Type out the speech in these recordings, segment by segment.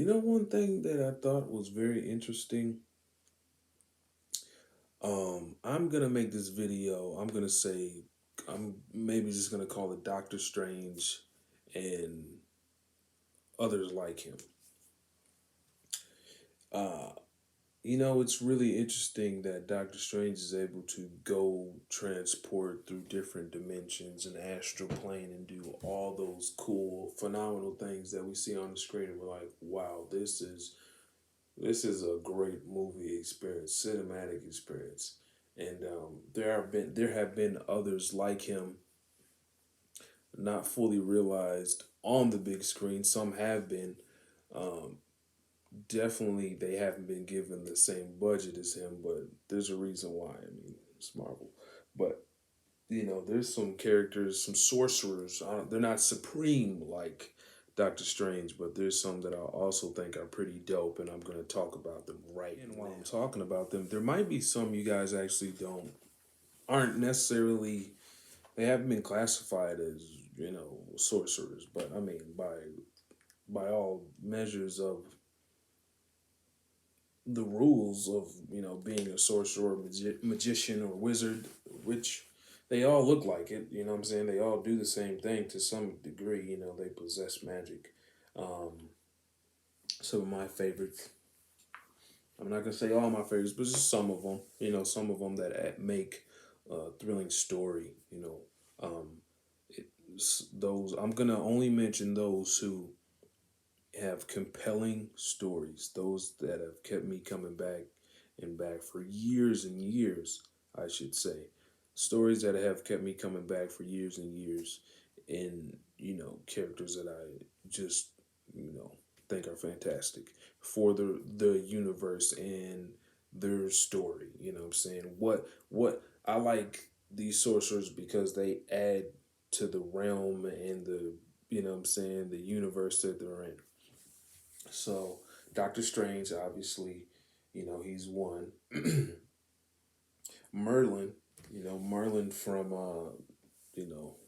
One thing that I thought was very interesting. I'm gonna make this video. I'm gonna say I'm maybe just gonna call it Doctor Strange and others like him. Uh, it's really interesting that Doctor Strange is able to go transport through different dimensions and astral plane and do all those cool, phenomenal things that we see on the screen. And we're like, wow, this is a great movie experience, cinematic experience. And there have been others like him, not fully realized on the big screen. Some have been. Um, Definitely, they haven't been given the same budget as him, but there's a reason why. I mean, it's Marvel, but there's some characters, some sorcerers. They're not supreme like Doctor Strange, but there's some that I also think are pretty dope, and I'm going to talk about them right. And while I'm talking about them, there might be some you guys actually don't aren't necessarily they haven't been classified as sorcerers, but I mean by all measures of the rules of being a sorcerer, magician, or wizard, which they all look like it. You know what I'm saying? They all do the same thing to some degree. They possess magic. Um, some of my favorites. I'm not gonna say all my favorites, but just some of them. Some of them that make a thrilling story. It, those I'm gonna only mention those who have compelling stories, those that have kept me coming back and back for years and years, I should say. Stories that have kept me coming back for years and years, and characters that I just, you know, think are fantastic for the universe and their story. You know what I'm saying? What I like these sorcerers because they add to the realm and the what I'm saying, the universe that they're in. So Doctor Strange, obviously, he's one. Merlin, Merlin from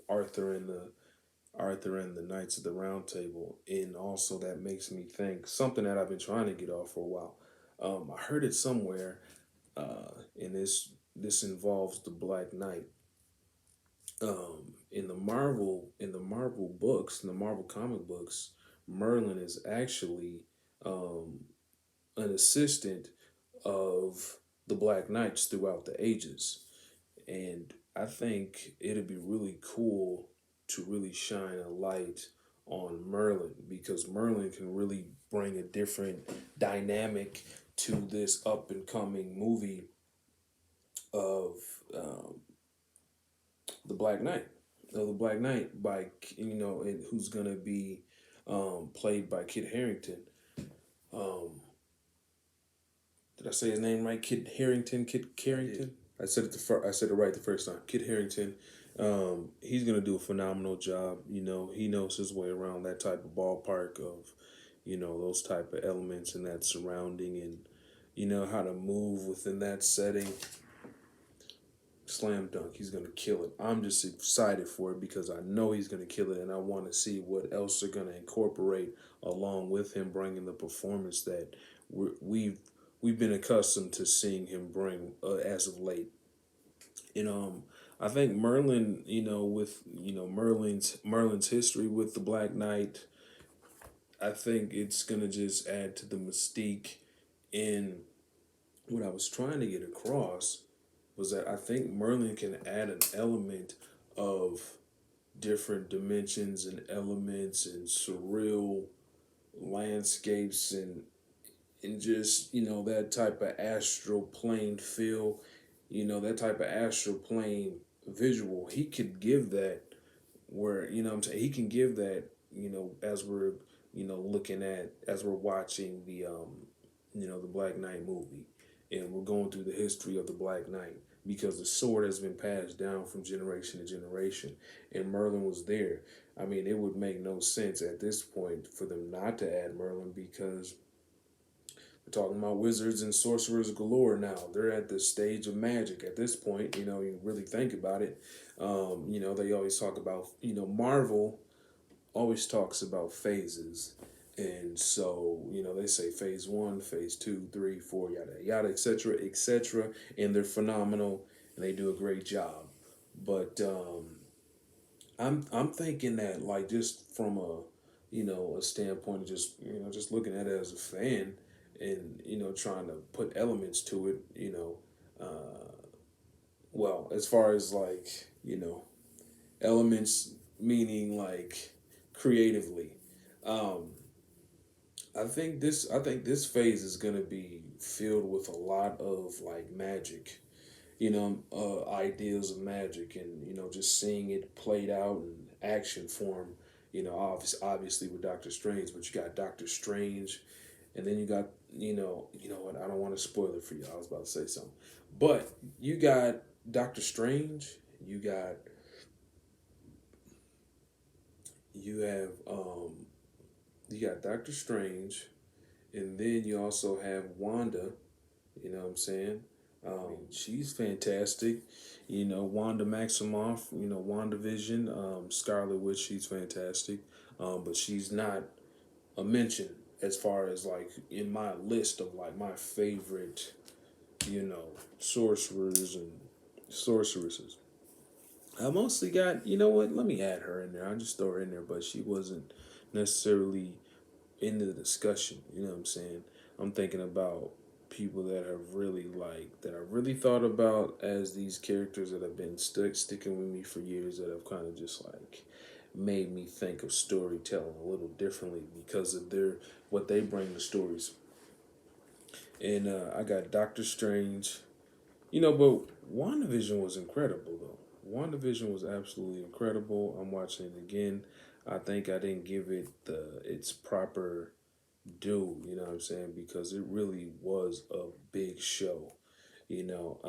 Arthur and the Knights of the Round Table, and also that makes me think something that I've been trying to get off for a while. I heard it somewhere, and this involves the Black Knight. In the Marvel books, in the Marvel comic books, Merlin is actually um, an assistant of the Black Knights throughout the ages. And I think it'd be really cool to really shine a light on Merlin because Merlin can really bring a different dynamic to this up and coming movie of um, the Black Knight. The Black Knight by and who's gonna be played by Kit Harington. Um, Did I say his name right? Kit Harrington. Kit Carrington. I said it right the first time. Kit Harrington. He's gonna do a phenomenal job. He knows his way around that type of ballpark of, those type of elements and that surrounding, and how to move within that setting. Slam dunk. He's gonna kill it. I'm just excited for it because I know he's gonna kill it, and I want to see what else they're gonna incorporate along with him bringing the performance that we've been accustomed to seeing him bring as of late. And I think Merlin, with Merlin's history with the Black Knight, I think it's gonna just add to the mystique. In what I was trying to get across was that I think Merlin can add an element of different dimensions and elements and surreal landscapes and just that type of astral plane feel, that type of astral plane visual. He could give that where what I'm saying, he can give that as we're looking at as we're watching the Black Knight movie, and we're going through the history of the Black Knight because the sword has been passed down from generation to generation, and Merlin was there. I mean, it would make no sense at this point for them not to add Merlin because we're talking about wizards and sorcerers galore now. They're at the stage of magic at this point. You really think about it. They always talk about, Marvel always talks about phases. And so, they say phase one, phase two, three, four, yada yada, etc., etc., and they're phenomenal and they do a great job. But I'm thinking that, like, just from a standpoint of just just looking at it as a fan, and trying to put elements to it, well, as far as, like, elements, meaning like creatively. Um, I think this phase is gonna be filled with a lot of like magic, ideas of magic, and just seeing it played out in action form. Obviously with Doctor Strange, but you got Doctor Strange, and then you got what, I don't want to spoil it for you. I was about to say something, but you got Doctor Strange. You got you have you got Doctor Strange, and then you also have Wanda. You know what I'm saying? She's fantastic. Wanda Maximoff, WandaVision, Scarlet Witch, she's fantastic. But she's not a mention as far as like in my list of like my favorite, you know, sorcerers and sorceresses. I mostly got, you know what, let me add her in there. I just throw her in there, but she wasn't necessarily in the discussion. You know what I'm saying? I'm thinking about people that have really like that I really thought about as these characters that have been sticking with me for years, that have kind of just like made me think of storytelling a little differently because of their what they bring to stories. And I got Doctor Strange, but WandaVision was incredible though. WandaVision was absolutely incredible. I'm watching it again. I think I didn't give it its proper do, you know what I'm saying? Because it really was a big show. You know,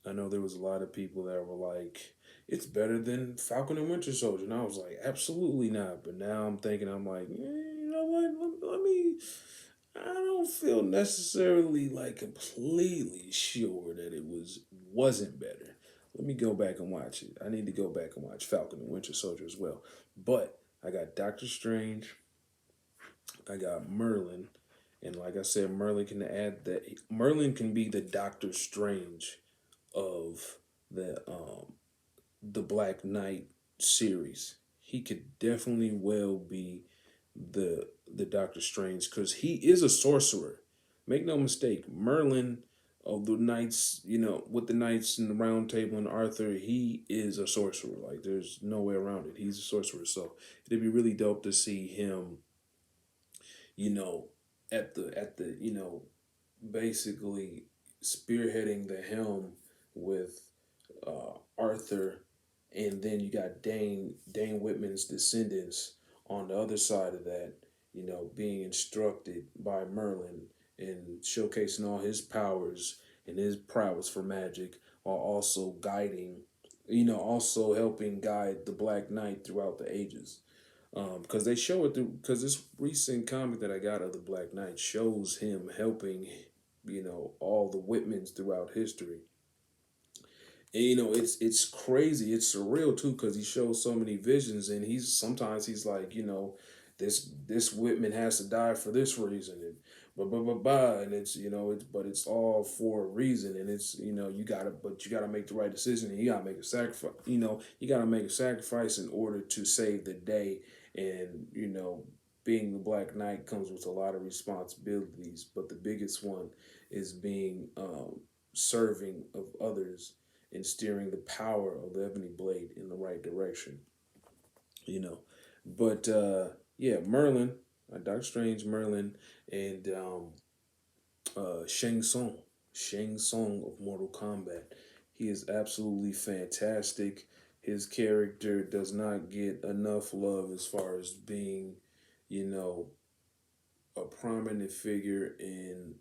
I know there was a lot of people that were like, it's better than Falcon and Winter Soldier. And I was like, absolutely not. But now I'm thinking, I'm like, you know what? Let me, I don't feel necessarily like completely sure that wasn't better. Let me go back and watch it. I need to go back and watch Falcon and Winter Soldier as well. But I got Doctor Strange, I got Merlin, and like I said, Merlin can be the Doctor Strange of the Black Knight series. He could definitely well be the Doctor Strange because he is a sorcerer. Make no mistake, Merlin of the knights, with the knights in the Round Table and Arthur, he is a sorcerer. Like there's no way around it. He's a sorcerer. So it'd be really dope to see him you know, at the basically spearheading the helm with Arthur, and then you got Dane Whitman's descendants on the other side of that, being instructed by Merlin and showcasing all his powers and his prowess for magic, while also guiding, also helping guide the Black Knight throughout the ages, because they show it through, because this recent comic that I got of the Black Knight shows him helping all the Whitmans throughout history. And, it's crazy, it's surreal too, because he shows so many visions, and he's like, this Whitman has to die for this reason, and and it's but it's all for a reason, and it's you gotta make the right decision, and you gotta make a sacrifice. You gotta make a sacrifice in order to save the day, and being the Black Knight comes with a lot of responsibilities, but the biggest one is being serving of others and steering the power of the Ebony Blade in the right direction. You know, but yeah, Merlin, Doctor Strange, Merlin, and Shang Tsung, Shang Tsung of Mortal Kombat. He is absolutely fantastic. His character does not get enough love as far as being, you know, a prominent figure in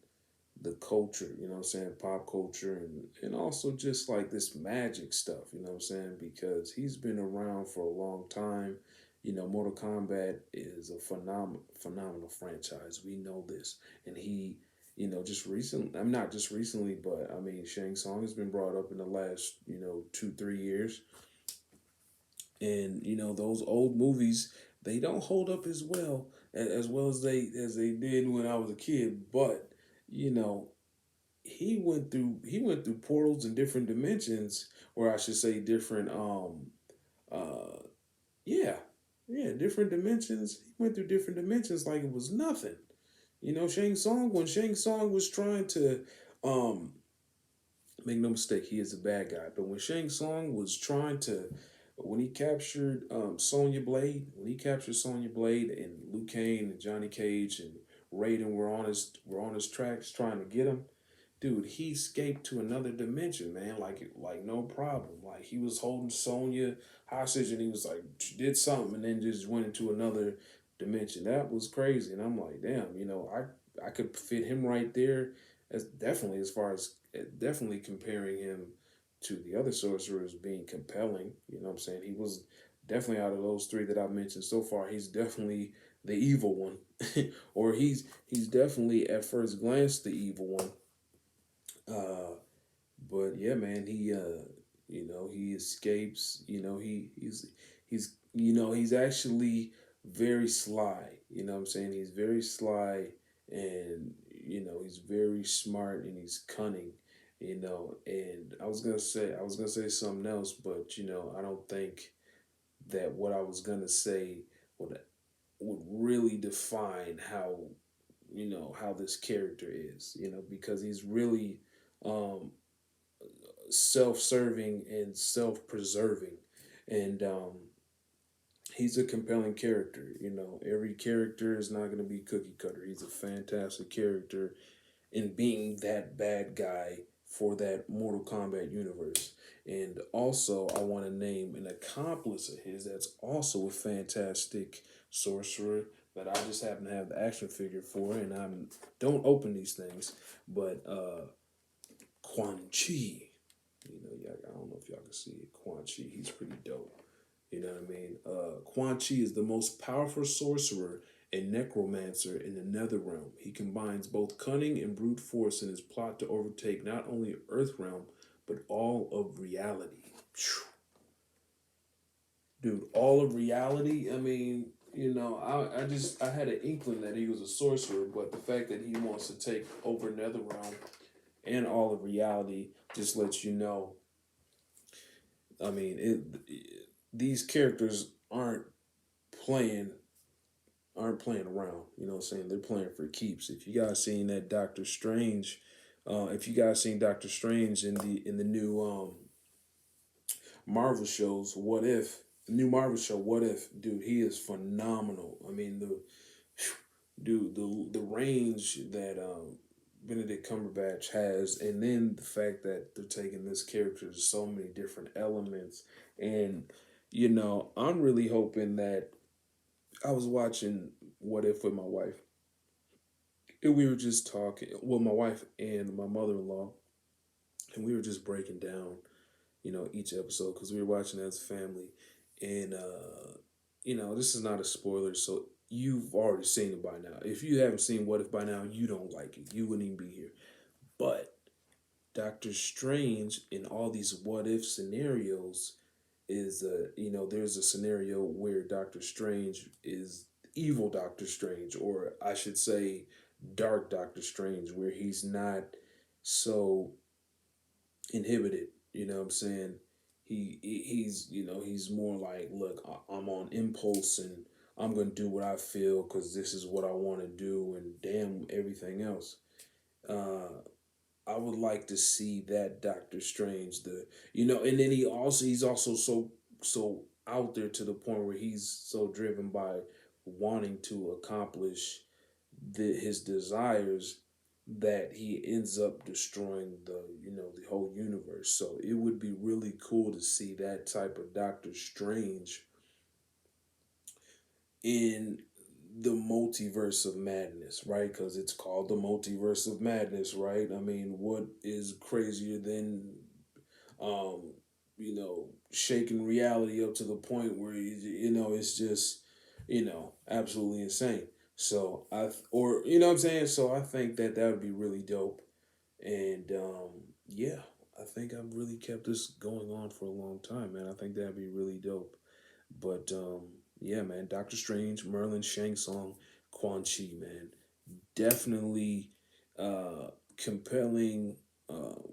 the culture, what I'm saying, pop culture, and also just like this magic stuff, what I'm saying, because he's been around for a long time. Mortal Kombat is a phenomenal franchise. We know this. And he, just recently, I'm not just recently, but I mean, Shang Tsung has been brought up in the last, 2, 3 years. And, those old movies, they don't hold up as well as well as they did when I was a kid. But you know, he went through portals and different dimensions, or I should say, different uh yeah different dimensions. He went through different dimensions like it was nothing. You know, Shang Tsung when Shang Tsung was trying to um make no mistake, he is a bad guy. But when Shang Tsung was trying to, when he captured Sonya Blade, when he captured Sonya Blade and Liu Kang and Johnny Cage and Raiden were on his tracks trying to get him, dude, he escaped to another dimension, man. Like no problem. Like he was holding Sonya hostage and he was like did something and then just went into another dimension. That was crazy, and I'm like, damn, you know, I could fit him right there. As definitely as far as definitely comparing him to the other sorcerers being compelling. You know what I'm saying? He was definitely out of those three that I've mentioned so far. He's definitely the evil one, or he's definitely at first glance the evil one. Uh, but yeah, man, he you know, he escapes. You know, he's you know, he's actually very sly. You know what I'm saying? He's very sly, and you know, he's very smart and he's cunning. You know, and I was gonna say something else, but you know, I don't think that what I was gonna say would would really define how, you know, how this character is. You know, because he's really um self-serving and self-preserving, and he's a compelling character. You know, every character is not going to be cookie cutter. He's a fantastic character in being that bad guy for that Mortal Kombat universe. And also, I want to name an accomplice of his that's also a fantastic sorcerer that I just happen to have the action figure for, and I don't open these things, but Quan Chi. You know, yeah, I don't know if y'all can see it. Quan Chi, he's pretty dope. You know what I mean? Quan Chi is the most powerful sorcerer and necromancer in the nether realm. He combines both cunning and brute force in his plot to overtake not only Earth realm, but all of reality. Dude, all of reality, I mean, you know, I had an inkling that he was a sorcerer, but the fact that he wants to take over nether realm and all of reality just lets you know. I mean, these characters playing playing around. You know what I'm saying? They're playing for keeps. If you guys seen that Doctor Strange, if you guys seen Doctor Strange in the new Marvel shows, What If? The new Marvel show, What If? Dude, he is phenomenal. I mean, the range that Benedict Cumberbatch has, and then the fact that they're taking this character to so many different elements, and you know, I'm really hoping that I was watching What If with my wife, and we were just talking. Well, my wife and my mother-in-law, and we were just breaking down, you know, each episode because we were watching as a family, and you know, this is not a spoiler, so you've already seen it by now. If you haven't seen What If by now, you don't like it. You wouldn't even be here. But Doctor Strange in all these what if scenarios is you know, there's a scenario where Doctor Strange is evil Doctor Strange, or I should say dark Doctor Strange, where he's not so inhibited. You know what I'm saying? He's, you know, he's more like, look, I'm on impulse and I'm gonna do what I feel because this is what I want to do, and damn everything else. Uh, I would like to see that Doctor Strange, the, you know, and then he's also so out there to the point where he's so driven by wanting to accomplish his desires that he ends up destroying the, you know, the whole universe. So it would be really cool to see that type of Doctor Strange in the multiverse of madness, right? Because it's called the multiverse of madness, right? I mean, what is crazier than um, you know, shaking reality up to the point where you know, it's just, you know, absolutely insane. So or you know what I'm saying. So I think that that would be really dope, and yeah, I think I've really kept this going on for a long time, man. I think that'd be really dope. But yeah, man, Doctor Strange, Merlin, Shang Tsung, Quan Chi, man. Definitely compelling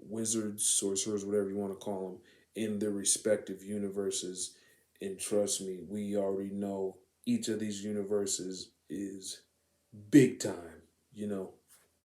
wizards, sorcerers, whatever you want to call them, in their respective universes. And trust me, we already know each of these universes is big time. You know,